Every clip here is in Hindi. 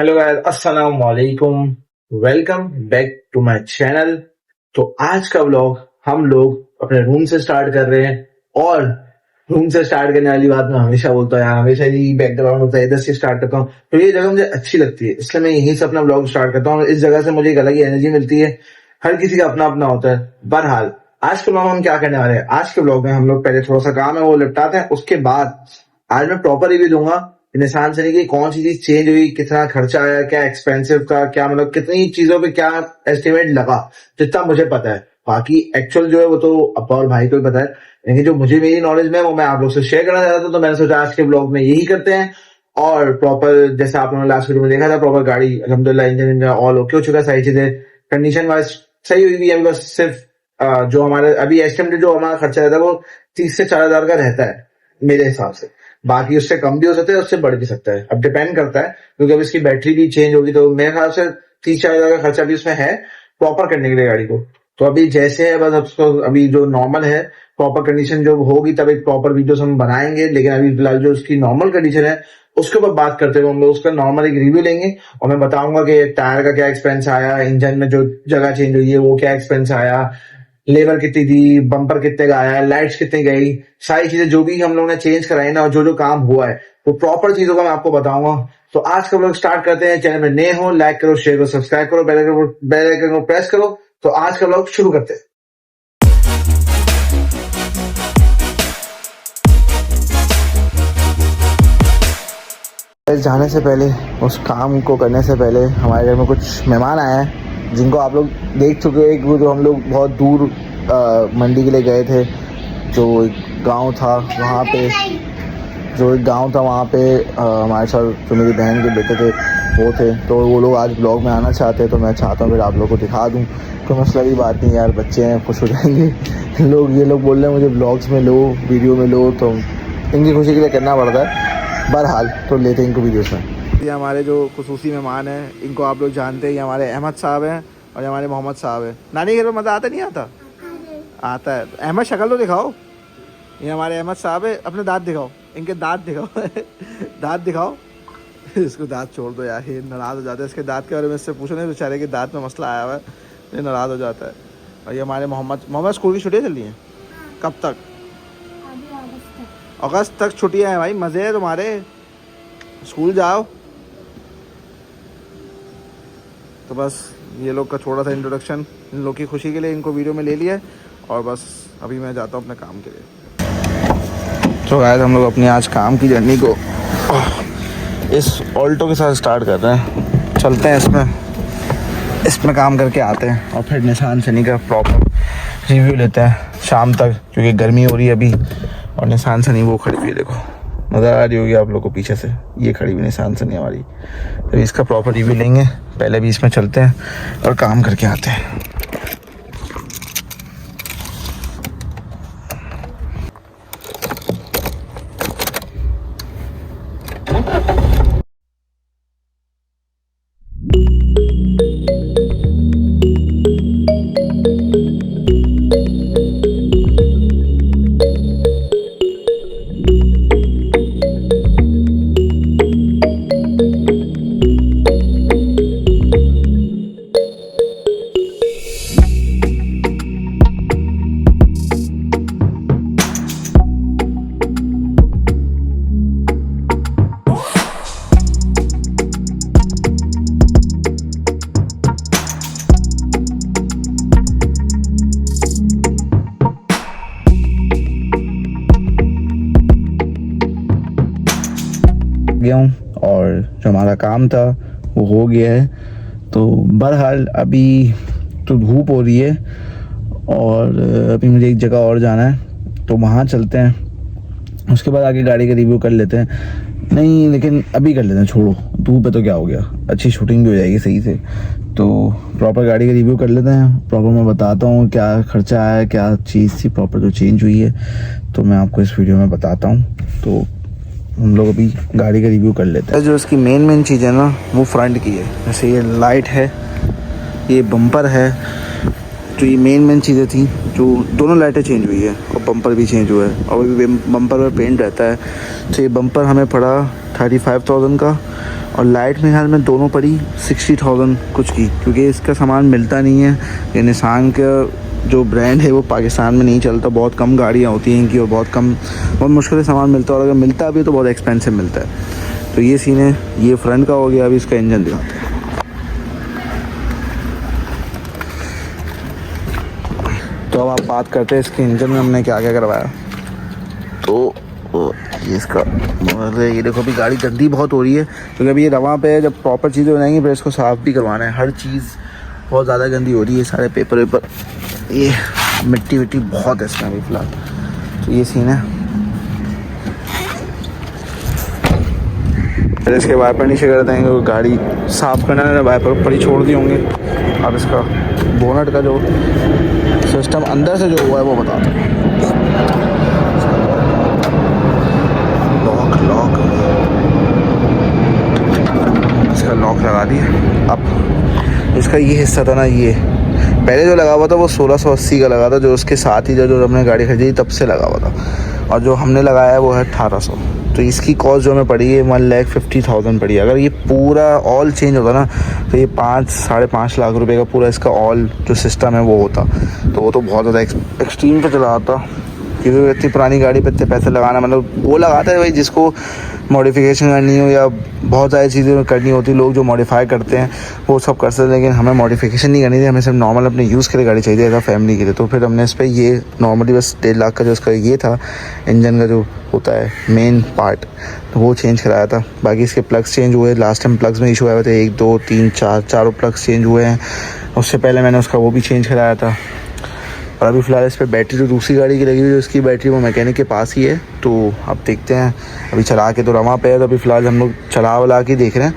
हेलो गाइस, अस्सलाम वालेकुम। Welcome back to my channel. तो आज का व्लॉग हम लोग अपने रूम से स्टार्ट कर रहे हैं और रूम से स्टार्ट करने वाली बात मैं हमेशा बोलता हूँ यार, हमेशा ही बैकग्राउंड होता है, इधर से स्टार्ट करता हूँ। तो ये जगह मुझे अच्छी लगती है, इसलिए मैं यहीं से अपना व्लॉग स्टार्ट करता हूँ। इस जगह से मुझे एक अलग ही एनर्जी मिलती है। हर किसी का अपना अपना होता है। बहरहाल आज के व्लॉग में हम क्या करने वाले हैं, आज के व्लॉग में हम लोग पहले थोड़ा सा काम है वो निपटाते हैं, उसके बाद आज मैं प्रॉपर रिव्यू दूंगा निशान से, नहीं कि कौन सी चीज चेंज हुई, कितना खर्चा आया, क्या एक्सपेंसिव था, क्या मतलब कितनी चीजों पे क्या एस्टिमेट लगा, जितना मुझे पता है। बाकी एक्चुअल जो है वो तो अब्बा और भाई को ही पता है, लेकिन जो मुझे मेरी नॉलेज में है वो मैं आप लोग से शेयर करना चाहता था। तो मैंने सोचा आज के ब्लॉग में यही करते हैं। और प्रॉपर जैसे आप लोगों ने लास्ट वीडियो में देखा था, प्रॉपर गाड़ी अलहमदुलिल्लाह इंजन ऑल ओके हो चुका है, सारी चीजें कंडीशन वाइज सही हुई भी है। बस सिर्फ जो हमारे अभी एस्टिमेटेड जो हमारा खर्चा रहता है वो 30 से 40 हजार का रहता है मेरे हिसाब से। बाकी उससे कम भी हो सकता है, उससे बढ़ भी सकता है, अब डिपेंड करता है, क्योंकि अब इसकी बैटरी भी चेंज होगी। तो मेरे ख्याल से 30-40 हजार का खर्चा भी उसमें है प्रॉपर करने के लिए गाड़ी को। तो अभी जैसे है बस उसको अभी जो नॉर्मल है, प्रॉपर कंडीशन जब होगी तब एक प्रॉपर वीडियो हम बनाएंगे। लेकिन अभी फिलहाल जो उसकी नॉर्मल कंडीशन है उसके ऊपर बात करते हुए हम लोग उसका नॉर्मल एक रिव्यू लेंगे। और मैं बताऊंगा कि टायर का क्या एक्सपेंस आया, इंजन में जो जगह चेंज हुई है वो क्या एक्सपेंस आया, लेबर कितनी थी, बम्पर कितने का आया, लाइट्स कितनी गई, सारी चीजें जो भी हम लोगों ने चेंज कराई ना और जो जो काम हुआ है वो प्रॉपर चीजों का मैं आपको बताऊंगा। तो आज का लोग स्टार्ट करते हैं। चैनल में नए हो लाइक करो, शेयर करो, सब्सक्राइब करो, बेल आइकन को प्रेस करो। तो आज का लोग शुरू करते हैं। जाने से पहले, उस काम को करने से पहले हमारे घर में कुछ मेहमान आए हैं जिनको आप लोग देख चुके हो। एक वो जो हम लोग बहुत दूर मंडी के लिए गए थे, जो एक गांव था वहाँ पे, हमारे साथ जो मेरी बहन के बेटे थे वो थे। तो वो लोग आज ब्लॉग में आना चाहते हैं, तो मैं चाहता हूँ फिर आप लोग को दिखा दूँ। कोई मसला की बात नहीं यार, बच्चे हैं, खुश हो जाएंगे। ये लोग बोल रहे हैं मुझे ब्लॉग्स में लो, वीडियो में लो, तो इनकी खुशी के लिए करना पड़ता है। बहरहाल तो लेते हैं इनको वीडियोस में। ये हमारे जो खुसूसी मेहमान हैं, इनको आप लोग जानते हैं, ये हमारे अहमद साहब हैं और ये हमारे मोहम्मद साहब हैं। नानी घर में मज़ा आता नहीं आता? आता है। अहमद शक्ल तो दिखाओ। ये हमारे अहमद साहब है, अपने दांत दिखाओ, इनके दांत दिखाओ। दांत दिखाओ। इसको दांत छोड़ दो यार, ये नाराज़ हो जाता है। इसके दांत के बारे में इससे पूछो नहीं, बेचारे के दांत में मसला आया हुआ है, ये नाराज़ हो जाता है। और ये हमारे मोहम्मद स्कूल की छुट्टियाँ चल रही हैं कब तक? अगस्त तक छुट्टियां हैं भाई, मज़े हैं तुम्हारे, स्कूल जाओ। तो बस ये लोग का छोटा सा इंट्रोडक्शन इन लोग की खुशी के लिए इनको वीडियो में ले लिया है। और बस अभी मैं जाता हूँ अपने काम के लिए। तो गाइस हम लोग अपनी आज काम की जर्नी को इस ऑल्टो के साथ स्टार्ट कर रहे हैं। चलते हैं इसमें काम करके आते हैं और फिर निशान सनी का प्रॉपर रिव्यू लेते हैं शाम तक, क्योंकि गर्मी हो रही है अभी। और निशान सनी वो खड़ी हुई है, देखो नज़र आ रही होगी आप लोग को पीछे से, ये खड़ी हुई निशान सनी हमारी। तो इसका प्रॉपर रिव्यू लेंगे, पहले भी इसमें चलते हैं और काम करके आते हैं। गया हूँ और जो हमारा काम था वो हो गया है। तो बहरहाल अभी तो धूप हो रही है और अभी मुझे एक जगह और जाना है, तो वहाँ चलते हैं। उसके बाद आगे गाड़ी का रिव्यू कर लेते हैं। नहीं लेकिन अभी कर लेते हैं, छोड़ो, धूप है तो क्या हो गया, अच्छी शूटिंग भी हो जाएगी सही से। तो प्रॉपर गाड़ी का रिव्यू कर लेते हैं, प्रॉपर मैं बताता हूँ क्या खर्चा आया, क्या चीज़ थी प्रॉपर जो चेंज हुई है, तो मैं आपको इस वीडियो में बताता हूँ। तो हम लोग अभी गाड़ी का रिव्यू कर लेते हैं। जो इसकी मेन चीज़ है ना वो फ्रंट की है, जैसे ये लाइट है, ये बम्पर है, जो ये मेन चीज़ें थी, जो दोनों लाइटें चेंज हुई है और बम्पर भी चेंज हुआ है। और अभी बम्पर में पेंट रहता है, तो ये बम्पर हमें पड़ा 35,000 का और लाइट मेरे ख्याल में दोनों पड़ी 60,000 कुछ की, क्योंकि इसका सामान मिलता नहीं है। ये निसान का जो ब्रांड है वो पाकिस्तान में नहीं चलता, बहुत कम गाड़ियाँ होती हैं इनकी और बहुत मुश्किल से सामान मिलता है, और अगर मिलता भी तो बहुत एक्सपेंसिव मिलता है। तो ये सीन है, ये फ्रंट का हो गया। अभी इसका इंजन दिखाते हैं। तो अब आप बात करते हैं इसके इंजन में हमने क्या क्या करवाया। तो ये इसका ये देखो, अभी गाड़ी गंदी बहुत हो रही है, क्योंकि अभी ये रवां पे है। जब प्रॉपर चीज़ें हो जाएंगी फिर इसको साफ़ भी करवाना है। हर चीज़ बहुत ज़्यादा गंदी हो रही है, सारे पेपर वेपर, ये मिट्टी विट्टी बहुत है इसमें अभी फ़िलहाल। तो ये सीन है। फिर इसके वाइपर नीचे कर देंगे, गाड़ी साफ़ करना है, वाइपर ऊपर ही छोड़ दिए होंगे। अब इसका बोनट का जो सिस्टम अंदर से जो हुआ है वो बताता हूँ। लॉक इसका लॉक लगा दिया। अब इसका ये हिस्सा था ना, ये पहले जो लगा हुआ था वो 1680 का लगा था, जो उसके साथ ही जो हमने गाड़ी खरीदी तब से लगा हुआ था, और जो हमने लगाया है वो है 1800। तो इसकी कॉस्ट जो हमें पड़ी है 1,50,000 पड़ी है। अगर ये पूरा ऑल चेंज होता ना तो ये 5-5.5 लाख रुपए का पूरा इसका ऑल जो सिस्टम है वो होता, तो वो तो बहुत ज़्यादा एक्सट्रीम पे चला आता, क्योंकि इतनी पुरानी गाड़ी पे इतने पैसे लगाना, मतलब वो लगाता है भाई जिसको मॉडिफिकेशन करनी हो या बहुत सारी चीज़ें करनी होती। लोग जो मॉडिफाई करते हैं वो सब कर सकते हैं, लेकिन हमें मॉडिफिकेशन नहीं करनी थी, हमें सिर्फ नॉर्मल अपने यूज़ के लिए गाड़ी चाहिए था, फैमिली के लिए। तो फिर हमने इस पर ये नॉर्मली बस 1.5 लाख का जो इसका ये था इंजन का जो होता है मेन पार्ट, तो वो चेंज कराया था। बाकी इसके प्लग्स चेंज हुए। लास्ट टाइम प्लग्स में इशू आए हुए थे, 1 2 3 4 चारों प्लग्स चेंज हुए हैं। उससे पहले मैंने उसका वो भी चेंज कराया था। और अभी फ़िलहाल इस पर बैटरी जो दूसरी गाड़ी की लगी हुई है, उसकी बैटरी वो मैकेनिक के पास ही है। तो अब देखते हैं, अभी चला के तो रवा पे है, तो अभी फ़िलहाल हम लोग चला वला के देख रहे हैं,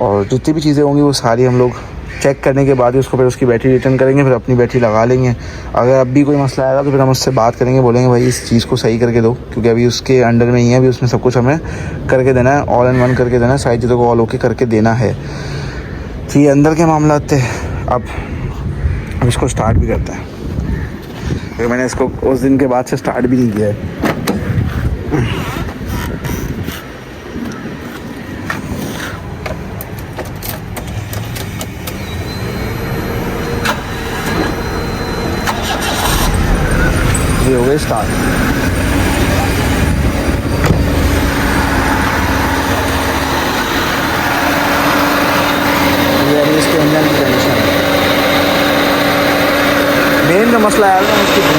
और जितनी भी चीज़ें होंगी वो सारी हम लोग चेक करने के बाद ही उसको फिर उसकी बैटरी रिटर्न करेंगे, फिर अपनी बैटरी लगा लेंगे। अगर अब भी कोई मसला आएगा तो फिर हम उससे बात करेंगे, बोलेंगे भाई इस चीज़ को सही करके दो, क्योंकि अभी उसके अंडर में ही है, अभी उसमें सब कुछ हमें करके देना है, ऑल इन वन करके देना है, सारी चीज़ों को ऑल ओके करके देना है। तो ये अंदर के मामला थे। अब इसको स्टार्ट भी करते हैं, क्योंकि मैंने इसको उस दिन के बाद से स्टार्ट भी नहीं किया है। ये हो गई स्टार्ट। ये अभी इसके इंजन की कंडीशन है। मेन जो मसला है ना उसकी तो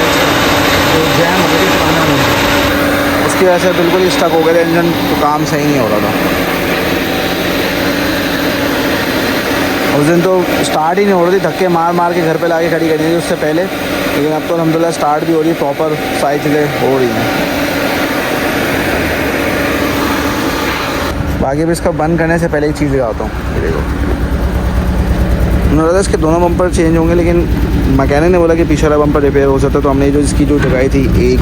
जैम हो गई पुराना नहीं, उसकी वजह से बिल्कुल ही स्टक हो गया, इंजन तो काम सही नहीं हो रहा था। उस दिन तो स्टार्ट ही नहीं हो रही थी, धक्के मार मार के घर पे ला के खड़ी करनी थी उससे पहले, लेकिन अब तो अल्हम्दुलिल्लाह स्टार्ट भी हो रही है, प्रॉपर सारी चीज़ें हो रही हैं। बाकी भी इसका बंद करने से पहले एक चीज़ दिखाता हूँ। ये देखो, उन्होंने इसके दोनों बम्पर चेंज होंगे, लेकिन मैकेनिक ने बोला कि पीछे वाला बम्पर रिपेयर हो सकता है, तो हमने जो इसकी जो जगह थी 1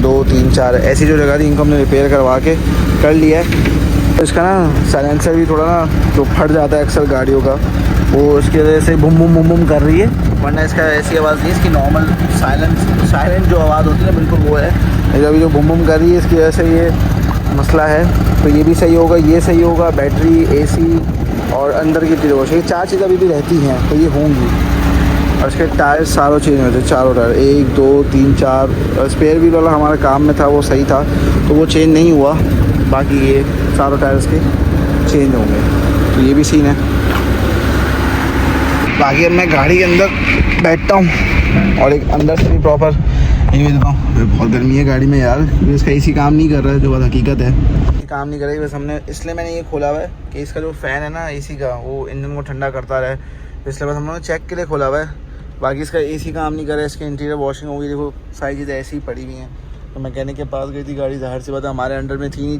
2 3 4 ऐसी जो जगह थी इनको हमने रिपेयर करवा के कर लिया है। तो इसका ना साइलेंसर भी थोड़ा ना जो फट जाता है अक्सर गाड़ियों का, वो उसकी वजह से बुम बुम बुम बुम कर रही है, वरना इसका ऐसी आवाज़ नहीं है। इसकी नॉर्मल साइलेंट जो आवाज़ होती है ना बिल्कुल वो है, लेकिन अभी जो बुम बुम कर रही है इसकी वजह से ये मसला है। तो ये भी सही होगा, ये सही होगा, बैटरी, AC और अंदर की टीयर वॉश, ये 4 चीज़ें अभी भी रहती हैं, तो ये होंगी। और इसके टायर सारों चेंज होते हैं, चारों टायर 1 2 3 4। स्पेयर व्हील वाला हमारे काम में था, वो सही था, तो वो चेंज नहीं हुआ। बाकी ये चारों टायर इसके चेंज होंगे, तो ये भी सीन है। बाकी अब मैं गाड़ी के अंदर बैठता हूँ और एक अंदर से भी प्रॉपर ये देता हूँ। बहुत गर्मी है गाड़ी में यार, इसका AC काम नहीं कर रहा है, जो बात हकीकत है, काम नहीं कर रही। बस हमने इसलिए मैंने ये खोला हुआ है कि इसका जो फ़ैन है ना AC का, वो इंजन को ठंडा करता रहे, इसलिए बस हम लोगों ने चेक के लिए खोला हुआ है। बाकी इसका AC काम नहीं कर रहा है, इसके इंटीरियर वॉशिंग होगी, देखो सारी चीज़ें ऐसी ही पड़ी हुई हैं। तो मैकेनिक के पास गई थी गाड़ी, ज़ाहिर सी बात है हमारे अंडर में थी नहीं,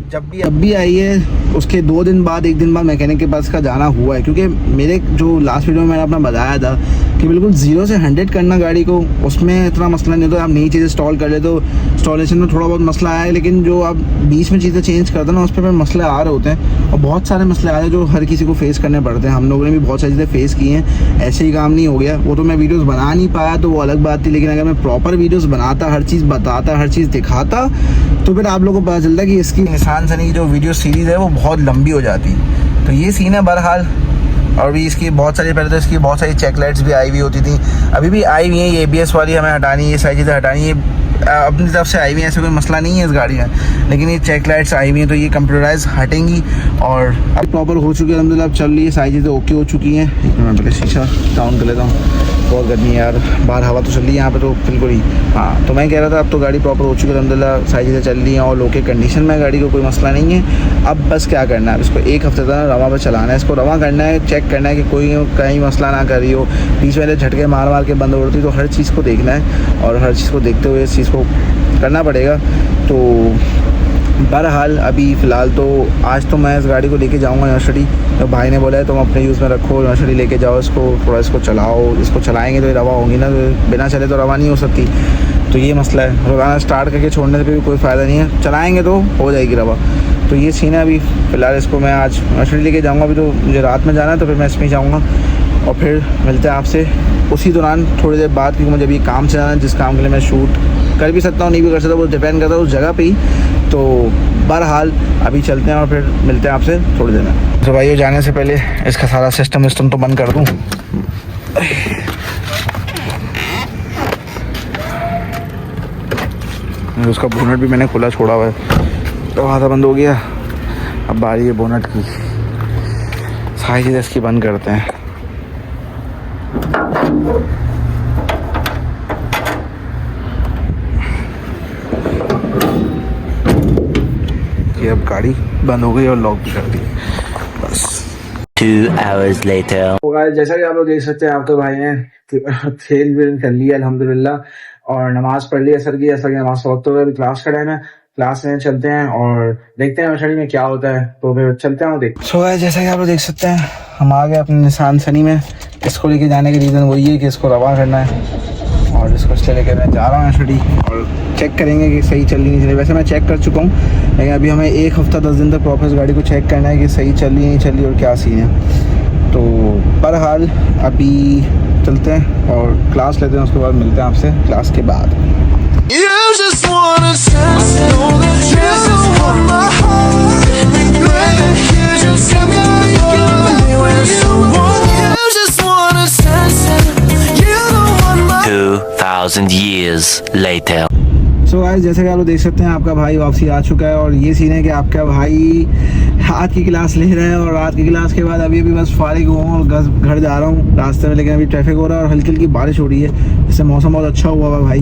जब भी आई है उसके 2 दिन बाद 1 दिन बाद मैकेनिक के पास का जाना हुआ है। क्योंकि मेरे जो लास्ट वीडियो में मैंने अपना बताया था कि बिल्कुल 0 से 100 करना गाड़ी को, उसमें इतना मसला नहीं होता। आप नई चीज़ें इंस्टॉल कर ले तो इंस्टॉलेशन में थोड़ा बहुत मसला आया है, लेकिन जो आप बीच में चीज़ें चेंज करते हैं ना उस पर मसले आ रहे होते हैं, और बहुत सारे मसले आ रहे हैं जो हर किसी को फेस करने पड़ते हैं। हम लोगों ने भी बहुत सारी चीज़ें फेस की हैं, ऐसे ही काम नहीं हो गया। वो तो मैं वीडियोज़ बना नहीं पाया तो वो अलग बात थी, लेकिन अगर मैं प्रॉपर वीडियोज़ बनाता, हर चीज़ बताता, हर चीज़ दिखाता, तो फिर आप लोगों को पता चलता कि इसकी निसान सनी की जो वीडियो सीरीज़ है वो बहुत लंबी हो जाती। तो ये सीन है बहरहाल। और भी इसकी बहुत सारी, पहले तो इसकी बहुत सारी चेक लाइट्स भी आई हुई होती थी, अभी भी आई हुई हैं। ये ABS वाली हमें हटानी है, ये सारी चीज़ें हटानी है, अपनी तरफ से आई हुई हैं, ऐसा कोई मसला नहीं है इस गाड़ी में। लेकिन ये चेक लाइट्स आई हुई हैं तो ये कंप्यूटराइज हटेंगी और अब प्रॉपर हो चुकी है अलहमदिल्ला। अब चल रही है, सारी चीज़ें ओके हो चुकी हैं। एक मिनट पहले शीशा डाउन कर लेता हूँ, बहुत गर्मी है यार, बाहर हवा तो चल रही है यहाँ पे तो बिल्कुल ही। हाँ, तो मैं कह रहा था अब तो गाड़ी प्रॉपर हो चुकी है अलहमदिल्ला, सारी चीज़ें चल रही हैं और लोके कंडीशन में गाड़ी को कोई मसला नहीं है। अब बस क्या करना है, इसको एक हफ्ते तक रवा पर चलाना है, इसको रवा करना है, चेक करना है कि कोई कहीं मसला ना कर रही हो, बीच में झटके मार मार के बंद हो रही, तो हर चीज़ को देखना है और हर चीज़ को देखते हुए इस चीज़ को करना पड़ेगा। तो बहरहाल अभी फ़िलहाल तो आज तो मैं इस गाड़ी को लेके जाऊंगा यूनिवर्सिटी, तो भाई ने बोला है तुम अपने यूज़ में रखो, यूनिवर्सिटी लेके जाओ इसको, थोड़ा इसको चलाओ, इसको चलाएंगे तो ये रवा होगी ना, तो बिना चले तो रवा नहीं हो सकती। तो ये मसला है, रोज़ाना स्टार्ट करके छोड़ने से भी कोई फ़ायदा नहीं है, चलाएँगे तो हो जाएगी रवा। तो ये सीन है अभी फ़िलहाल, इसको मैं आज यूनिवर्सिटी लेके जाऊँगा। अभी तो मुझे रात में जाना है तो फिर मैं इसमें जाऊँगा और फिर मिलते हैं आपसे उसी दौरान थोड़ी देर बाद, क्योंकि मुझे अभी काम से जाना है, जिस काम के लिए मैं शूट कर भी सकता हूँ नहीं भी कर सकता, वो डिपेंड करता है उस जगह पे ही। तो बहरहाल अभी चलते हैं और फिर मिलते हैं आपसे थोड़ी देर में। तो भाई जाने से पहले इसका सारा सिस्टम तो बंद कर दूँ। उसका बोनट भी मैंने खुला छोड़ा हुआ है, तो आधा बंद हो गया। अब बारी है बोनट की, सारी चीज़ें इसकी बंद करते हैं। अब गाड़ी बंद हो गई और लॉक भी कर दी बस। 2 hours later. तो गाइस जैसा कि आप लोग देख सकते हैं, आपके भाई ने खेल वेल कर लिया अल्हम्दुलिल्लाह और नमाज पढ़ ली असर की नमाज का वक्त हो गया। अभी क्लास का टाइम है, क्लास में चलते हैं और देखते हैं यूनिवर्सिटी में क्या होता है, तो फिर चलते हैं देख। सो गाइस जैसा कि आप लोग देख सकते हैं, हम आ गए अपने निसान सनी में। इसको लेके जाने के रीज़न वही है कि इसको रवा करना है और इसको इसलिए लेकर मैं जा रहा हूँ यूनिवर्सिटी और चेक करेंगे कि सही चल रही नहीं चल रही। वैसे मैं चेक कर चुका हूँ, लेकिन अभी हमें 1 हफ्ता 10 दिन तक प्रॉपर इस गाड़ी को चेक करना है कि सही चल रही नहीं चल रही और क्या सीन है। तो बहरहाल अभी चलते हैं और क्लास लेते हैं, उसके बाद मिलते हैं आपसे क्लास के बाद। Years later. सो गाइस जैसे कि आप लोग देख सकते हैं, आपका भाई वापसी आ चुका है और ये सीन है कि आपका भाई रात की क्लास ले रहा है और रात की क्लास के बाद अभी बस फारिग हुआ हूँ और घर जा रहा हूँ रास्ते में। लेकिन अभी ट्रैफिक हो रहा है और हल्की हल्की बारिश हो रही है, इससे मौसम बहुत अच्छा हुआ है भाई।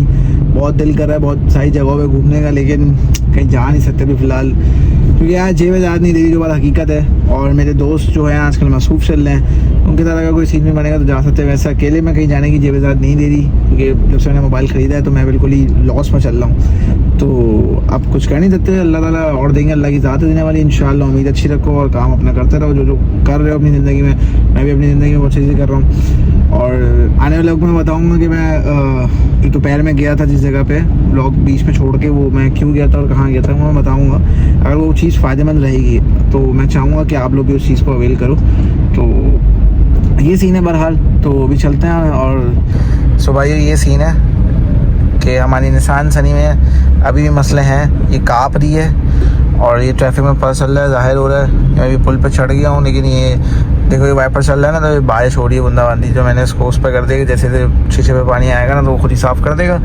बहुत दिल कर रहा है बहुत सारी जगहों पे घूमने का, लेकिन कहीं जा नहीं सकते अभी फ़िलहाल, क्योंकि यार जेब याद नहीं दे रही, जो बात हकीकत है। और मेरे दोस्त जो हैं आजकल मसरूफ़ चल रहे हैं, उनके साथ अगर कोई सीन में बनेगा तो जा सकते हैं। वैसे अकेले में कहीं जाने की जेब याद नहीं दे रही, क्योंकि जब से मैंने मोबाइल ख़रीदा है तो मैं बिल्कुल ही लॉस में चल रहा हूँ। तो अब कुछ कर नहीं सकते, अल्लाह ताला और देंगे, अल्लाह की ज़ात देने वाली इंशाअल्लाह। उम्मीद अच्छी रखो और काम अपना करते रहो, जो कर रहे हो अपनी ज़िंदगी में। मैं भी अपनी ज़िंदगी में बहुत चीज़ें कर रहा हूँ और आने वाले वक्त में बताऊँगा कि मैं दोपहर में गया था जिस जगह पे, ब्लॉग बीच में छोड़ के, वो मैं क्यों गया था और कहाँ गया था वो मैं बताऊँगा। अगर वो चीज़ फ़ायदेमंद रहेगी तो मैं चाहूँगा कि आप लोग भी उस चीज़ को अवेल करो। तो ये सीन है बहरहाल, तो अभी चलते हैं। और सो भाई ये सीन है कि हमारी निसान सनी में अभी भी मसले हैं, ये काँप रही है और ये ट्रैफिक में पता चल रहा है, ज़ाहिर हो रहा है। मैं अभी पुल पे चढ़ गया हूँ, लेकिन ये देखो ये वाइपर चल रहा है ना, तो ये बारिश हो रही है बूंदाबांदी, जो मैंने इसको उस पर कर देगा, जैसे शीशे पे पानी आएगा ना तो वो खुद ही साफ़ कर देगा।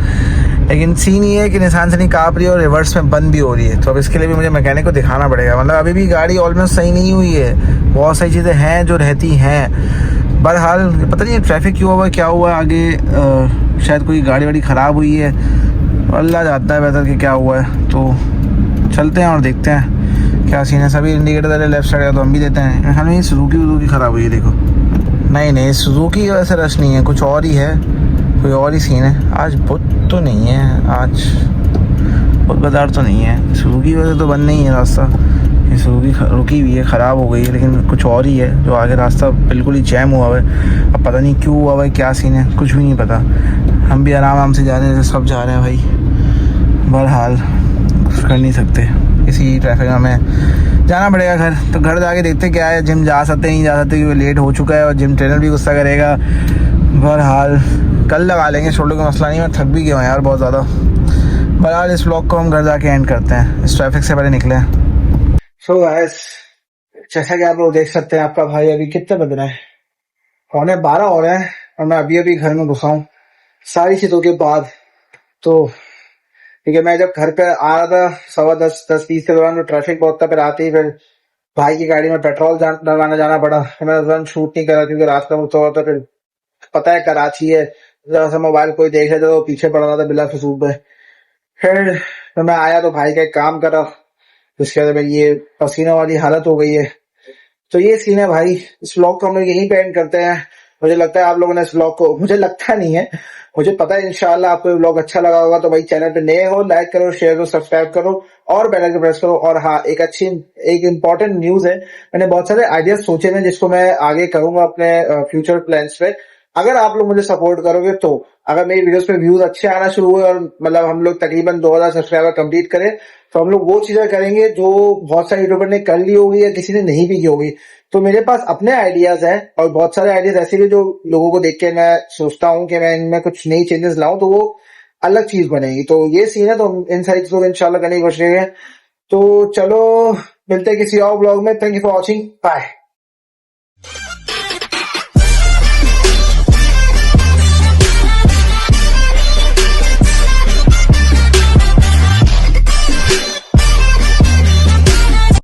लेकिन सीन ये है कि निसान सनी काँप रही है और रिवर्स में बंद भी हो रही है, तो अब इसके लिए भी मुझे मैकेनिक को दिखाना पड़ेगा। मतलब अभी भी गाड़ी ऑलमोस्ट सही नहीं हुई है, बहुत सारी चीज़ें हैं जो रहती हैं। बहरहाल पता नहीं ट्रैफिक क्यों हुआ, क्या हुआ आगे, शायद कोई गाड़ी वाड़ी ख़राब हुई है, अल्लाह जानता है बेहतर कि क्या हुआ है। तो चलते हैं और देखते हैं क्या सीन है। सभी इंडिकेटर दे लेफ्ट साइड का, तो हम भी देते हैं। हमें ये सुजुकी ख़राब हुई है, देखो। नहीं सुजुकी की वजह से रश नहीं है, कुछ और ही है, कोई और ही सीन है। आज बुध तो नहीं है, आज बुध बाजार तो नहीं है, सुजुकी की वजह से तो बंद नहीं है रास्ता। ये सुजुकी रुकी हुई है, ख़राब हो गई है, लेकिन कुछ और ही है, जो आगे रास्ता बिल्कुल ही जैम हुआ है। अब पता नहीं क्यों हुआ है, क्या सीन है, कुछ भी नहीं पता। हम भी आराम से जा रहे हैं, सब जा रहे हैं भाई। बहरहाल कुछ कर नहीं सकते, इसी ट्रैफिक में हमें जाना पड़ेगा घर। तो घर जाके देखते क्या है, जिम जा सकते नहीं जा सकते, क्योंकि लेट हो चुका है और जिम ट्रेनर भी गुस्सा करेगा। बहरहाल कल लगा लेंगे, छोड़ो का मसला नहीं। मैं थक भी गया हूँ यार बहुत ज़्यादा। बहरहाल इस व्लॉग को हम घर जाके एंड करते हैं, इस ट्रैफिक से पहले निकले। सो गाइस जैसा कि आप लोग देख सकते हैं, आपका भाई अभी कितने बज रहे हैं, 11:15 हो रहे हैं और मैं अभी अभी घर में घुसा हूँ सारी चीजों के बाद। तो क्योंकि मैं जब घर पे आ रहा था 10:15 के दौरान, तो ट्रैफिक बहुत था, फिर आते ही फिर भाई की गाड़ी में पेट्रोल डलवाने जाना पड़ा। मैं तुरंत शूट नहीं करा क्योंकि रास्ता में तो होता, फिर पता है कराची है, जरा सा मोबाइल कोई देख लेता तो पीछे पड़ रहा था बिला फसूल पे। फिर तो मैं आया तो भाई का एक काम करा, जिसके बाद मेरी ये पसीना वाली हालत हो गई है। तो ये सीन है भाई, इस व्लॉग को हम लोग यहीं पे एंड करते हैं। मुझे लगता है आप लोगों ने इस व्लॉग को, मुझे लगता नहीं है, मुझे पता है इंशाल्लाह आपको ये व्लॉग अच्छा लगा होगा। तो भाई चैनल पे नए हो, लाइक करो, शेयर करो, सब्सक्राइब करो और बेल आइकन प्रेस करो। और हाँ, एक इंपॉर्टेंट न्यूज है, मैंने बहुत सारे आइडियाज सोचे हैं जिसको मैं आगे करूंगा अपने फ्यूचर प्लान्स पे। अगर आप लोग मुझे सपोर्ट करोगे तो, अगर मेरी वीडियोस पे व्यूज अच्छे आना शुरू हुए और मतलब हम लोग तकरीबन 2000 सब्सक्राइबर कंप्लीट करें, तो हम लोग वो चीजें करेंगे जो बहुत सारे यूट्यूबर ने कर ली होगी या किसी ने नहीं भी की होगी। तो मेरे पास अपने आइडियाज हैं और बहुत सारे आइडियाज ऐसे भी जो लोगों को देख के मैं सोचता हूँ कि मैं इनमें कुछ नई चेंजेस लाऊं, तो वो अलग चीज बनेगी। तो ये सीन है, तो हम इन सारी चीजों को इंशाल्लाह करने की कोशिश करेंगे। तो चलो मिलते हैं किसी और ब्लॉग में। Thank you for watching, bye.